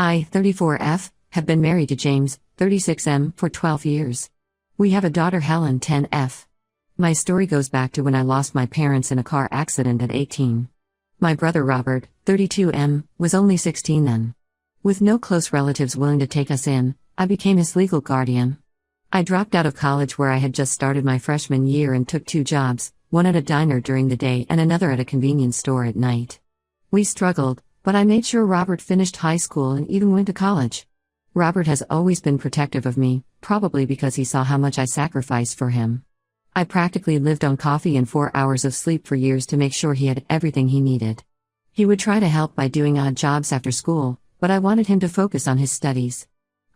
I, 34F, have been married to James, 36M, for 12 years. We have a daughter Helen, 10F. My story goes back to when I lost my parents in a car accident at 18. My brother Robert, 32M, was only 16 then. With no close relatives willing to take us in, I became his legal guardian. I dropped out of college where I had just started my freshman year and took 2 jobs, one at a diner during the day and another at a convenience store at night. We struggled, but I made sure Robert finished high school and even went to college. Robert has always been protective of me, probably because he saw how much I sacrificed for him. I practically lived on coffee and 4 hours of sleep for years to make sure he had everything he needed. He would try to help by doing odd jobs after school, but I wanted him to focus on his studies.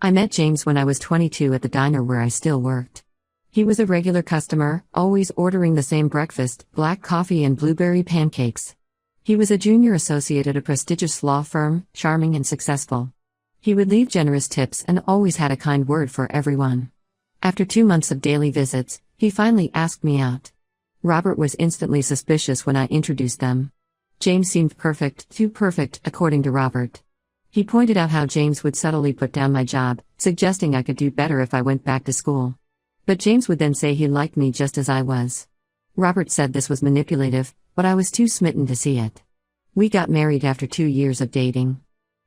I met James when I was 22 at the diner where I still worked. He was a regular customer, always ordering the same breakfast, black coffee and blueberry pancakes. He was a junior associate at a prestigious law firm, charming and successful. He would leave generous tips and always had a kind word for everyone. After 2 months of daily visits, he finally asked me out. Robert was instantly suspicious when I introduced them. James seemed perfect, too perfect, according to Robert. He pointed out how James would subtly put down my job, suggesting I could do better if I went back to school. But James would then say he liked me just as I was. Robert said this was manipulative, but I was too smitten to see it. We got married after 2 years of dating.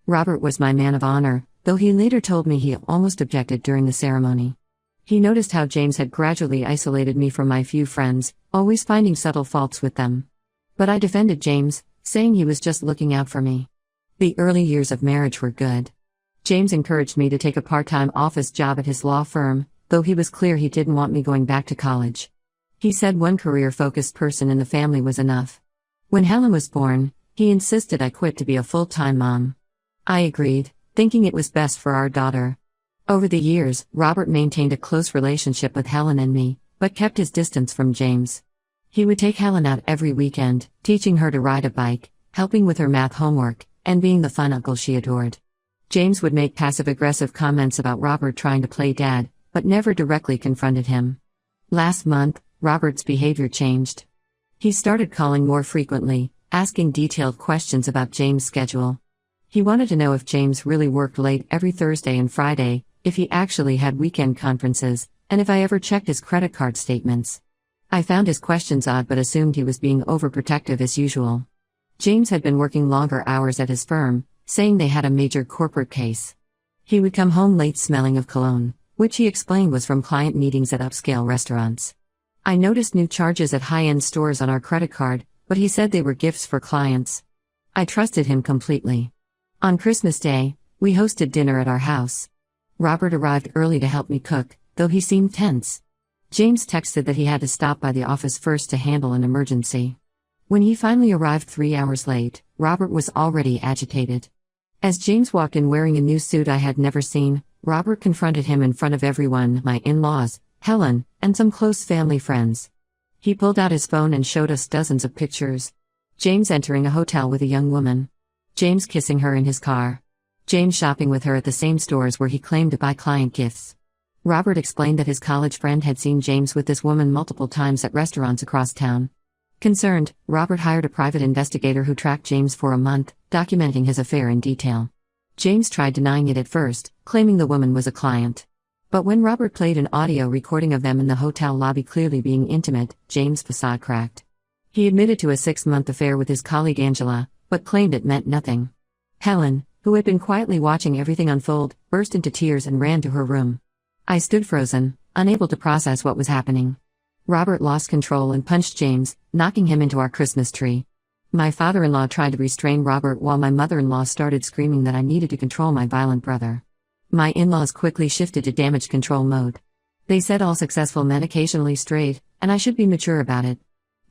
Robert was my man of honor, though he later told me he almost objected during the ceremony. He noticed how James had gradually isolated me from my few friends, always finding subtle faults with them. But I defended James, saying he was just looking out for me. The early years of marriage were good. James encouraged me to take a part-time office job at his law firm, though he was clear he didn't want me going back to college. He said one career-focused person in the family was enough. When Helen was born, he insisted I quit to be a full-time mom. I agreed, thinking it was best for our daughter. Over the years, Robert maintained a close relationship with Helen and me, but kept his distance from James. He would take Helen out every weekend, teaching her to ride a bike, helping with her math homework, and being the fun uncle she adored. James would make passive-aggressive comments about Robert trying to play dad, but never directly confronted him. Last month, Robert's behavior changed. He started calling more frequently, asking detailed questions about James' schedule. He wanted to know if James really worked late every Thursday and Friday, if he actually had weekend conferences, and if I ever checked his credit card statements. I found his questions odd but assumed he was being overprotective as usual. James had been working longer hours at his firm, saying they had a major corporate case. He would come home late smelling of cologne, which he explained was from client meetings at upscale restaurants. I noticed new charges at high-end stores on our credit card, but he said they were gifts for clients. I trusted him completely. On Christmas Day, we hosted dinner at our house. Robert arrived early to help me cook, though he seemed tense. James texted that he had to stop by the office first to handle an emergency. When he finally arrived 3 hours late, Robert was already agitated. As James walked in wearing a new suit I had never seen, Robert confronted him in front of everyone, my in-laws, Helen, and some close family friends. He pulled out his phone and showed us dozens of pictures. James entering a hotel with a young woman. James kissing her in his car. James shopping with her at the same stores where he claimed to buy client gifts. Robert explained that his college friend had seen James with this woman multiple times at restaurants across town. Concerned, Robert hired a private investigator who tracked James for a month, documenting his affair in detail. James tried denying it at first, claiming the woman was a client. But when Robert played an audio recording of them in the hotel lobby clearly being intimate, James' facade cracked. He admitted to a 6-month affair with his colleague Angela, but claimed it meant nothing. Helen, who had been quietly watching everything unfold, burst into tears and ran to her room. I stood frozen, unable to process what was happening. Robert lost control and punched James, knocking him into our Christmas tree. My father-in-law tried to restrain Robert while my mother-in-law started screaming that I needed to control my violent brother. My in-laws quickly shifted to damage control mode. They said all successful men occasionally strayed, and I should be mature about it.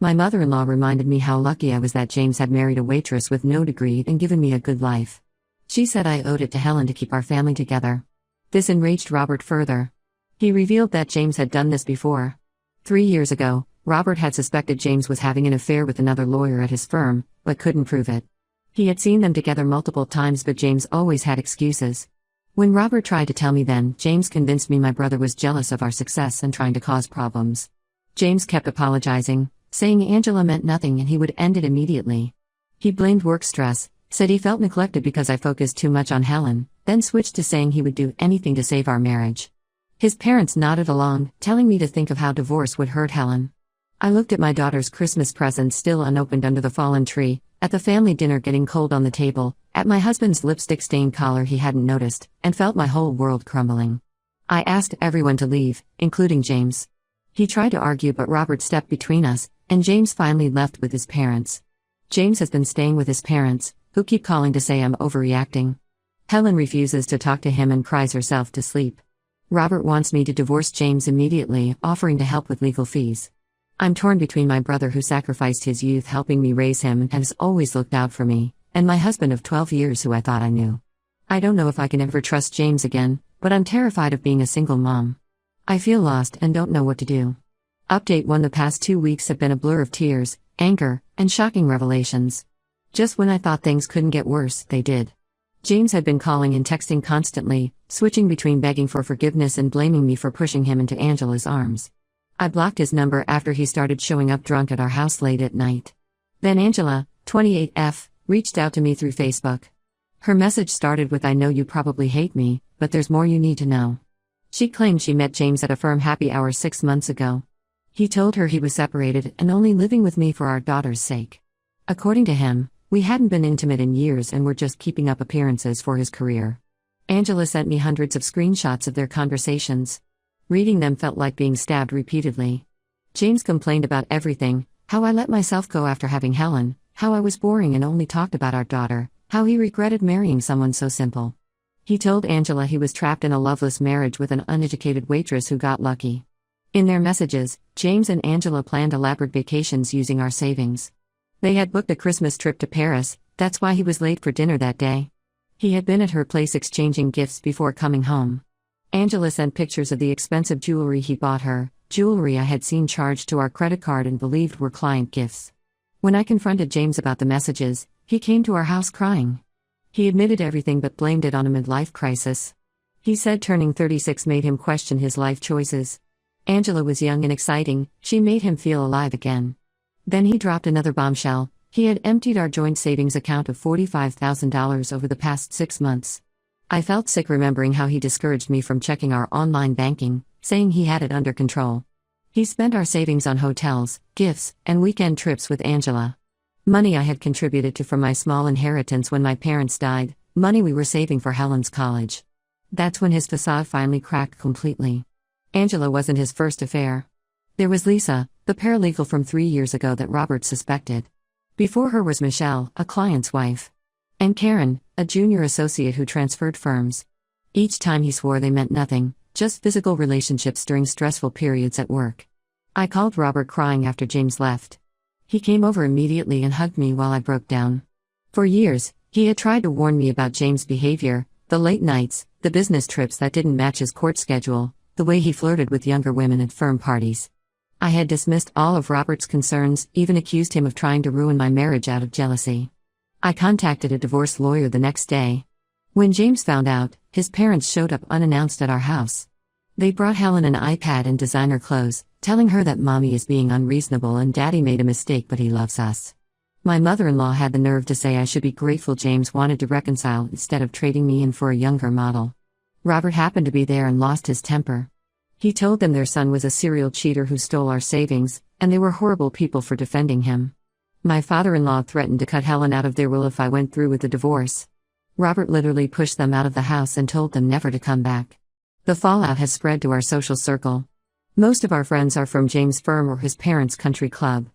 My mother-in-law reminded me how lucky I was that James had married a waitress with no degree and given me a good life. She said I owed it to Helen to keep our family together. This enraged Robert further. He revealed that James had done this before. 3 years ago, Robert had suspected James was having an affair with another lawyer at his firm, but couldn't prove it. He had seen them together multiple times but James always had excuses. When Robert tried to tell me then, James convinced me my brother was jealous of our success and trying to cause problems. James kept apologizing, saying Angela meant nothing and he would end it immediately. He blamed work stress, said he felt neglected because I focused too much on Helen, then switched to saying he would do anything to save our marriage. His parents nodded along, telling me to think of how divorce would hurt Helen. I looked at my daughter's Christmas presents still unopened under the fallen tree, at the family dinner getting cold on the table, at my husband's lipstick-stained collar he hadn't noticed, and felt my whole world crumbling. I asked everyone to leave, including James. He tried to argue but Robert stepped between us, and James finally left with his parents. James has been staying with his parents, who keep calling to say I'm overreacting. Helen refuses to talk to him and cries herself to sleep. Robert wants me to divorce James immediately, offering to help with legal fees. I'm torn between my brother who sacrificed his youth helping me raise him and has always looked out for me, and my husband of 12 years who I thought I knew. I don't know if I can ever trust James again, but I'm terrified of being a single mom. I feel lost and don't know what to do. Update 1: The past 2 weeks have been a blur of tears, anger, and shocking revelations. Just when I thought things couldn't get worse, they did. James had been calling and texting constantly, switching between begging for forgiveness and blaming me for pushing him into Angela's arms. I blocked his number after he started showing up drunk at our house late at night. Then Angela, 28F, reached out to me through Facebook. Her message started with, "I know you probably hate me, but there's more you need to know." She claimed she met James at a firm happy hour 6 months ago. He told her he was separated and only living with me for our daughter's sake. According to him, we hadn't been intimate in years and were just keeping up appearances for his career. Angela sent me hundreds of screenshots of their conversations. Reading them felt like being stabbed repeatedly. James complained about everything: how I let myself go after having Helen, how I was boring and only talked about our daughter, how he regretted marrying someone so simple. He told Angela he was trapped in a loveless marriage with an uneducated waitress who got lucky. In their messages, James and Angela planned elaborate vacations using our savings. They had booked a Christmas trip to Paris, that's why he was late for dinner that day. He had been at her place exchanging gifts before coming home. Angela sent pictures of the expensive jewelry he bought her, jewelry I had seen charged to our credit card and believed were client gifts. When I confronted James about the messages, he came to our house crying. He admitted everything but blamed it on a midlife crisis. He said turning 36 made him question his life choices. Angela was young and exciting, she made him feel alive again. Then he dropped another bombshell: he had emptied our joint savings account of $45,000 over the past 6 months. I felt sick remembering how he discouraged me from checking our online banking, saying he had it under control. He spent our savings on hotels, gifts, and weekend trips with Angela. Money I had contributed to from my small inheritance when my parents died, money we were saving for Helen's college. That's when his facade finally cracked completely. Angela wasn't his first affair. There was Lisa, the paralegal from 3 years ago that Robert suspected. Before her was Michelle, a client's wife. And Karen, a junior associate who transferred firms. Each time he swore they meant nothing, just physical relationships during stressful periods at work. I called Robert crying after James left. He came over immediately and hugged me while I broke down. For years, he had tried to warn me about James' behavior, the late nights, the business trips that didn't match his court schedule, the way he flirted with younger women at firm parties. I had dismissed all of Robert's concerns, even accused him of trying to ruin my marriage out of jealousy. I contacted a divorce lawyer the next day. When James found out, his parents showed up unannounced at our house. They brought Helen an iPad and designer clothes, telling her that mommy is being unreasonable and daddy made a mistake but he loves us. My mother-in-law had the nerve to say I should be grateful James wanted to reconcile instead of trading me in for a younger model. Robert happened to be there and lost his temper. He told them their son was a serial cheater who stole our savings, and they were horrible people for defending him. My father-in-law threatened to cut Helen out of their will if I went through with the divorce. Robert literally pushed them out of the house and told them never to come back. The fallout has spread to our social circle. Most of our friends are from James' firm or his parents' country club.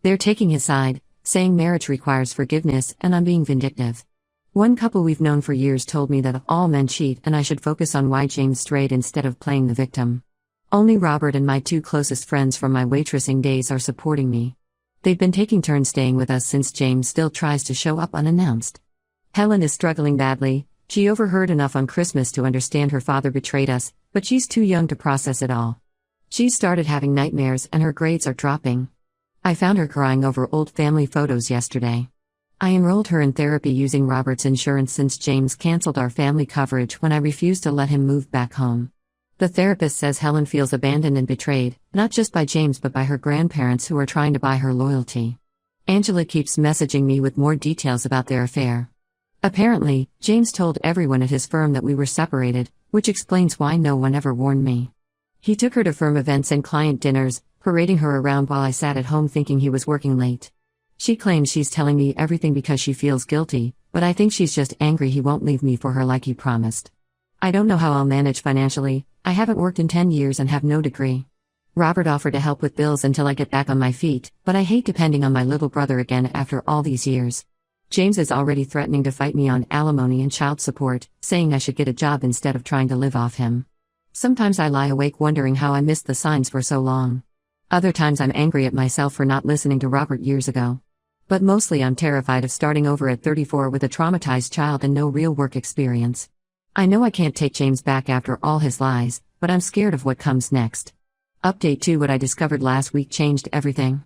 They're taking his side, saying marriage requires forgiveness and I'm being vindictive. One couple we've known for years told me that all men cheat and I should focus on why James strayed instead of playing the victim. Only Robert and my 2 closest friends from my waitressing days are supporting me. They've been taking turns staying with us since James still tries to show up unannounced. Helen is struggling badly. She overheard enough on Christmas to understand her father betrayed us, but she's too young to process it all. She's started having nightmares and her grades are dropping. I found her crying over old family photos yesterday. I enrolled her in therapy using Robert's insurance since James canceled our family coverage when I refused to let him move back home. The therapist says Helen feels abandoned and betrayed, not just by James but by her grandparents who are trying to buy her loyalty. Angela keeps messaging me with more details about their affair. Apparently, James told everyone at his firm that we were separated, which explains why no one ever warned me. He took her to firm events and client dinners, parading her around while I sat at home thinking he was working late. She claims she's telling me everything because she feels guilty, but I think she's just angry he won't leave me for her like he promised. I don't know how I'll manage financially. I haven't worked in 10 years and have no degree. Robert offered to help with bills until I get back on my feet, but I hate depending on my little brother again after all these years. James is already threatening to fight me on alimony and child support, saying I should get a job instead of trying to live off him. Sometimes I lie awake wondering how I missed the signs for so long. Other times I'm angry at myself for not listening to Robert years ago. But mostly I'm terrified of starting over at 34 with a traumatized child and no real work experience. I know I can't take James back after all his lies, but I'm scared of what comes next. Update 2: What I discovered last week changed everything.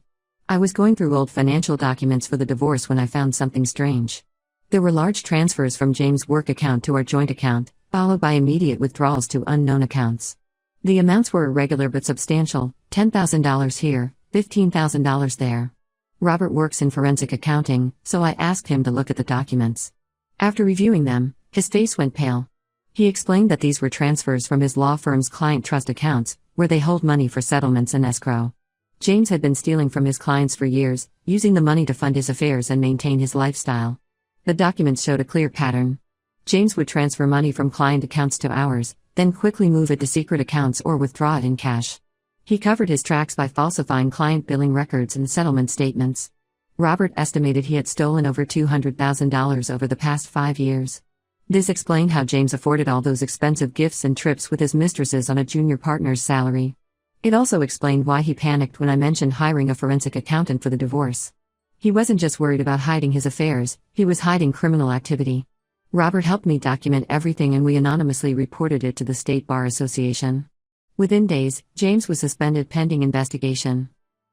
I was going through old financial documents for the divorce when I found something strange. There were large transfers from James' work account to our joint account, followed by immediate withdrawals to unknown accounts. The amounts were irregular but substantial, $10,000 here, $15,000 there. Robert works in forensic accounting, so I asked him to look at the documents. After reviewing them, his face went pale. He explained that these were transfers from his law firm's client trust accounts, where they hold money for settlements and escrow. James had been stealing from his clients for years, using the money to fund his affairs and maintain his lifestyle. The documents showed a clear pattern. James would transfer money from client accounts to ours, then quickly move it to secret accounts or withdraw it in cash. He covered his tracks by falsifying client billing records and settlement statements. Robert estimated he had stolen over $200,000 over the past 5 years. This explained how James afforded all those expensive gifts and trips with his mistresses on a junior partner's salary. It also explained why he panicked when I mentioned hiring a forensic accountant for the divorce. He wasn't just worried about hiding his affairs, he was hiding criminal activity. Robert helped me document everything and we anonymously reported it to the State Bar Association. Within days, James was suspended pending investigation.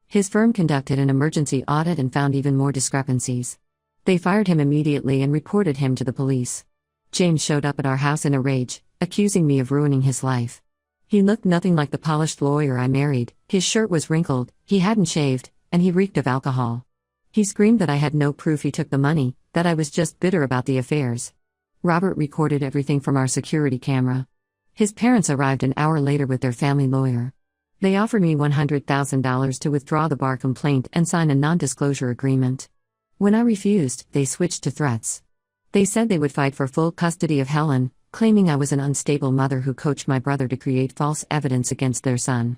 His firm conducted an emergency audit and found even more discrepancies. They fired him immediately and reported him to the police. James showed up at our house in a rage, accusing me of ruining his life. He looked nothing like the polished lawyer I married, his shirt was wrinkled, he hadn't shaved, and he reeked of alcohol. He screamed that I had no proof he took the money, that I was just bitter about the affairs. Robert recorded everything from our security camera. His parents arrived an hour later with their family lawyer. They offered me $100,000 to withdraw the bar complaint and sign a non-disclosure agreement. When I refused, they switched to threats. They said they would fight for full custody of Helen, claiming I was an unstable mother who coached my brother to create false evidence against their son.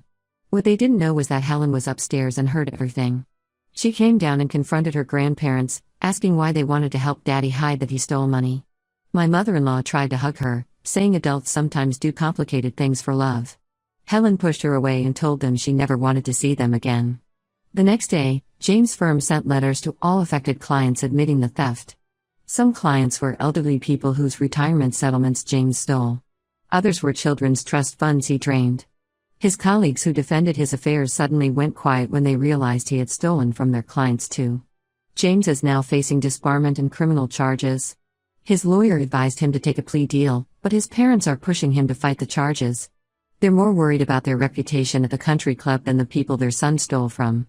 What they didn't know was that Helen was upstairs and heard everything. She came down and confronted her grandparents, asking why they wanted to help Daddy hide that he stole money. My mother-in-law tried to hug her, saying adults sometimes do complicated things for love. Helen pushed her away and told them she never wanted to see them again. The next day, James' firm sent letters to all affected clients admitting the theft. Some clients were elderly people whose retirement settlements James stole. Others were children's trust funds he drained. His colleagues who defended his affairs suddenly went quiet when they realized he had stolen from their clients too. James is now facing disbarment and criminal charges. His lawyer advised him to take a plea deal, but his parents are pushing him to fight the charges. They're more worried about their reputation at the country club than the people their son stole from.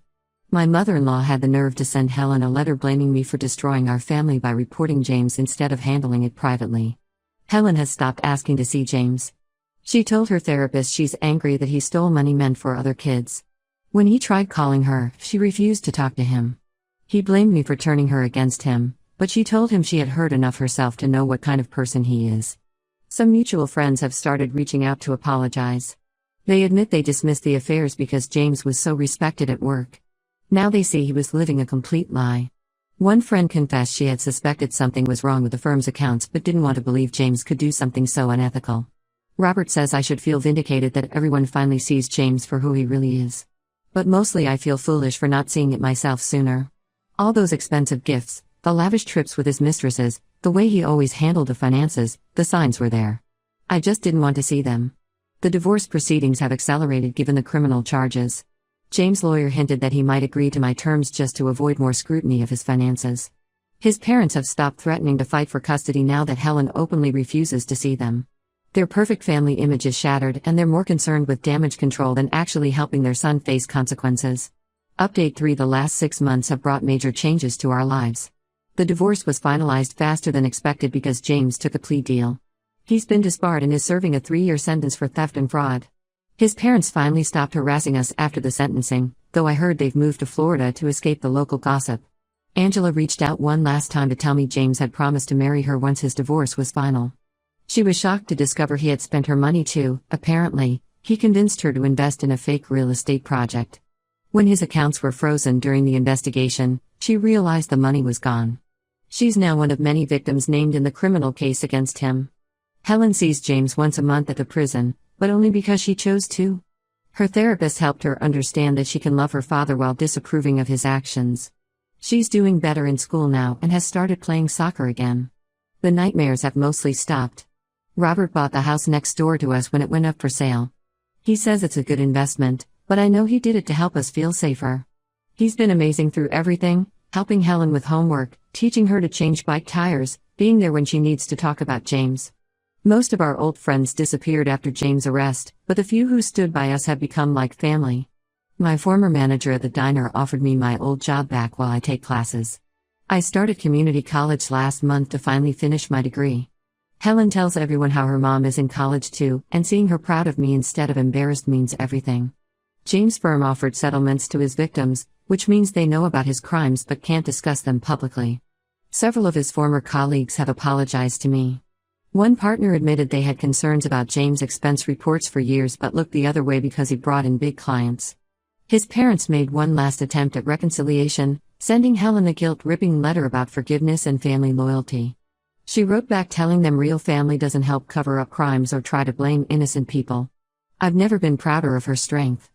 My mother-in-law had the nerve to send Helen a letter blaming me for destroying our family by reporting James instead of handling it privately. Helen has stopped asking to see James. She told her therapist she's angry that he stole money meant for other kids. When he tried calling her, she refused to talk to him. He blamed me for turning her against him, but she told him she had heard enough herself to know what kind of person he is. Some mutual friends have started reaching out to apologize. They admit they dismissed the affairs because James was so respected at work. Now they see he was living a complete lie. One friend confessed she had suspected something was wrong with the firm's accounts but didn't want to believe James could do something so unethical. Robert says I should feel vindicated that everyone finally sees James for who he really is. But mostly I feel foolish for not seeing it myself sooner. All those expensive gifts, the lavish trips with his mistresses, the way he always handled the finances, the signs were there. I just didn't want to see them. The divorce proceedings have accelerated given the criminal charges. James' lawyer hinted that he might agree to my terms just to avoid more scrutiny of his finances. His parents have stopped threatening to fight for custody now that Helen openly refuses to see them. Their perfect family image is shattered and they're more concerned with damage control than actually helping their son face consequences. Update 3: The last 6 months have brought major changes to our lives. The divorce was finalized faster than expected because James took a plea deal. He's been disbarred and is serving a 3-year sentence for theft and fraud. His parents finally stopped harassing us after the sentencing, though I heard they've moved to Florida to escape the local gossip. Angela reached out one last time to tell me James had promised to marry her once his divorce was final. She was shocked to discover he had spent her money too. Apparently, he convinced her to invest in a fake real estate project. When his accounts were frozen during the investigation, she realized the money was gone. She's now one of many victims named in the criminal case against him. Helen sees James once a month at the prison, but only because she chose to. Her therapist helped her understand that she can love her father while disapproving of his actions. She's doing better in school now and has started playing soccer again. The nightmares have mostly stopped. Robert bought the house next door to us when it went up for sale. He says it's a good investment, but I know he did it to help us feel safer. He's been amazing through everything, helping Helen with homework, teaching her to change bike tires, being there when she needs to talk about James. Most of our old friends disappeared after James' arrest, but the few who stood by us have become like family. My former manager at the diner offered me my old job back while I take classes. I started community college last month to finally finish my degree. Helen tells everyone how her mom is in college too, and seeing her proud of me instead of embarrassed means everything. James' firm offered settlements to his victims, which means they know about his crimes but can't discuss them publicly. Several of his former colleagues have apologized to me. One partner admitted they had concerns about James' expense reports for years but looked the other way because he brought in big clients. His parents made one last attempt at reconciliation, sending Helen a guilt-ripping letter about forgiveness and family loyalty. She wrote back telling them real family doesn't help cover up crimes or try to blame innocent people. I've never been prouder of her strength.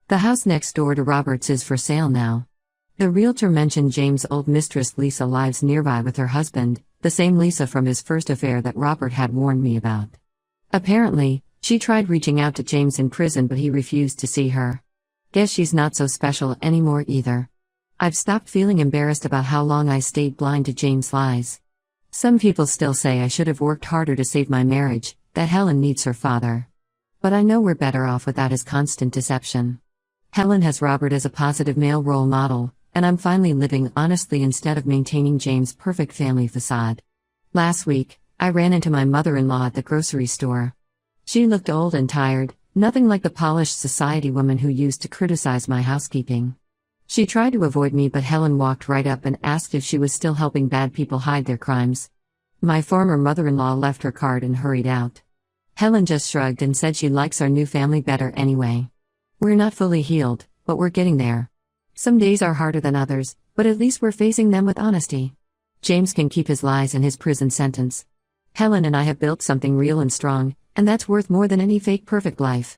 The house next door to Robert's is for sale now. The realtor mentioned James' old mistress Lisa lives nearby with her husband, the same Lisa from his first affair that Robert had warned me about. Apparently, she tried reaching out to James in prison but he refused to see her. Guess she's not so special anymore either. I've stopped feeling embarrassed about how long I stayed blind to James' lies. Some people still say I should have worked harder to save my marriage, that Helen needs her father. But I know we're better off without his constant deception. Helen has Robert as a positive male role model, and I'm finally living honestly instead of maintaining James' perfect family facade. Last week, I ran into my mother-in-law at the grocery store. She looked old and tired, nothing like the polished society woman who used to criticize my housekeeping. She tried to avoid me but Helen walked right up and asked if she was still helping bad people hide their crimes. My former mother-in-law left her card and hurried out. Helen just shrugged and said she likes our new family better anyway. We're not fully healed, but we're getting there. Some days are harder than others, but at least we're facing them with honesty. James can keep his lies and his prison sentence. Helen and I have built something real and strong, and that's worth more than any fake perfect life.